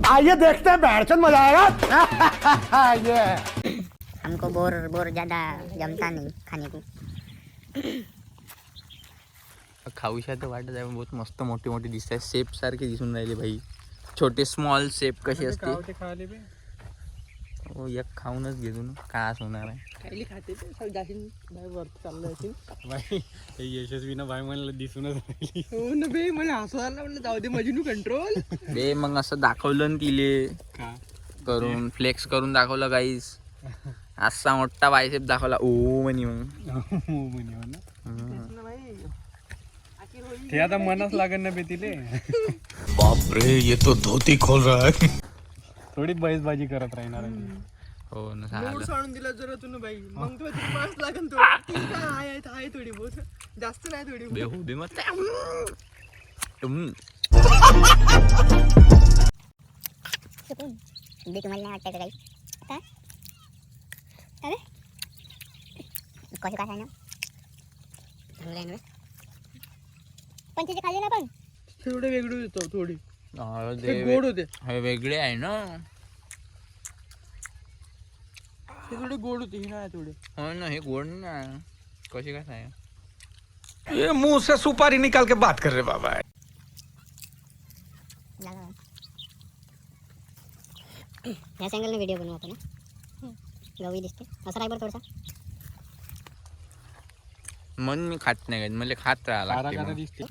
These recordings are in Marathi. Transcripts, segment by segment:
आइए देखते हैं बैठचंद मजा आएगा। ये हमको बोर बोर ज्यादा जमता नहीं खाने को। खाऊशा तर वाटत आहे बहुत मस्त मोठे मोठे दिसत आहे शेप सारखे दिसून राहिले भाई छोटे स्मॉल शेप कसे असते हो एक खाऊनच घेतो ना काय होणार आहे खाते यशस्वी ना भाई मला दिसूनच राहिली हो ना बे मला हसवायला म्हणलं जाऊ दे मजनू कंट्रोल बे मग असं दाखवलं ना तिले का करून फ्लेक्स करून दाखवलं गाईस असा मोठा बायसेप दाखवला ओ म्हणी मग ते आता मनच लागेल ना बे तिले बाप रे ये तो धोती खोल रहा है। थोडी बळीसबाजी करत राहणार आहे हो ना मूड झालं सोडून दिला जरा तू बाई मग तुला तिथे मास लागेल थोडी ठीक आहे थोडी बहुत जास्त नाही थोडी बे हो बे मत बे तुम्हाला नाही वाटतं का काही काय अरे कसं काय ना चांगलं आहे ना पण तिथे खाल्ले ना पण थोडे वेगळे होतो थोडी ते ते गोड होते हे वेगळे आहे ना ते थोडे गोड होते हे नाही थोडे हो ना हे गोड ना कशी काय आहे ये मुंह से सुपारी निकाल के बात कर रहे बाबा। ह्या अँगलने व्हिडिओ बनवू आपण गवी दिसते असं राय बरं थोडसा मन मी खात नाही मला खात राहा कारा लागते कारा मग. दिसते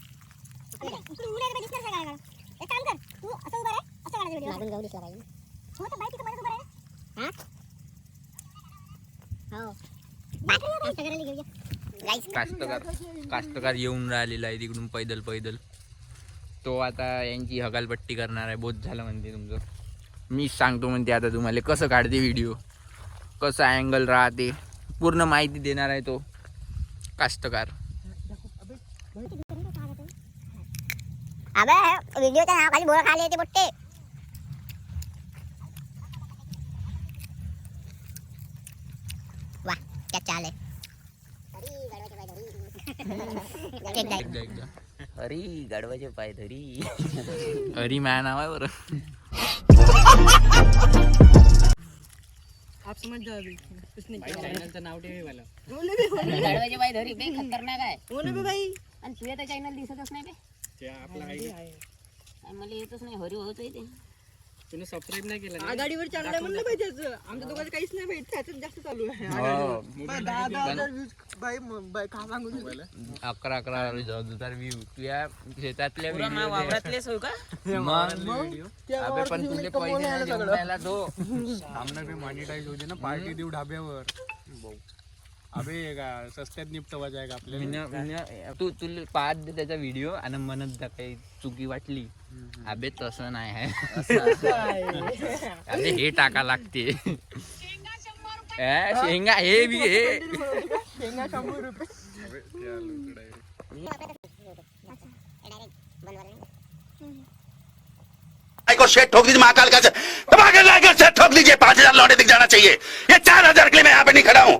कास्तकार येऊन राहिलेला आहे तिकडून पैदल पैदल तो आता यांची हकालपट्टी करणार आहे बहुत झालं म्हणते तुमचं मी सांगतो म्हणते आता तुम्हाला कसं काढते व्हिडिओ कसं अँगल राहते पूर्ण माहिती देणार आहे तो कास्तकार अबे व्हिडिओच्या नावाखाली बोरा खाली येते बोट्टे वा क्या चाल है एकदा अरे गाडवाचे पाय धरी हरी माया नाव आहे बरं आप समझ जाओ अभी उसने क्या चॅनलचं नाव ठेव मला गाडवाचे पाय धरी बे खतरनाक आहे हो ना बे भाई आणि तुझ्या तर चॅनल दिसतच नाही बे ते आपला आहे काय मला येतच नाही हरी होत आहे ते तुम्ही सबस्क्राईब नाही केलं ना? आघाडीवर चाललंय म्हणलं पाहिजे आमच्या दोघांचं काहीच नाही पाहिजे त्याच्यात जास्त चालू आहे हो. बाई, 10,000 views. बाई का सांगू तुला? 11,000 व्ह्यू तुझ्या शेतातल्या वावरातलेच हो का अबे पण तुझे पैसे देऊन राहिला तो सामना बी मॉनिटाईज होते ना पार्टी देऊ ढाब्यावर अबे का सस्त्यात निपटवा जाय का आपल्याला तू तुला पाहत दे त्याचा व्हिडिओ आणि म्हणत जा काही चुकी वाटली अबे तसं नाही आहे अबे हे टाका लागते शेंगा हे बी हे शेंगा 100 रुपये को शेट ठोक दीजिए महाकाल का धमाकेदार शेट ठोक दीजिए 5,000 लौटे दिख जाना चाहिए ये 4,000 के लिए मैं यहाँ पे नहीं खड़ा हूँ।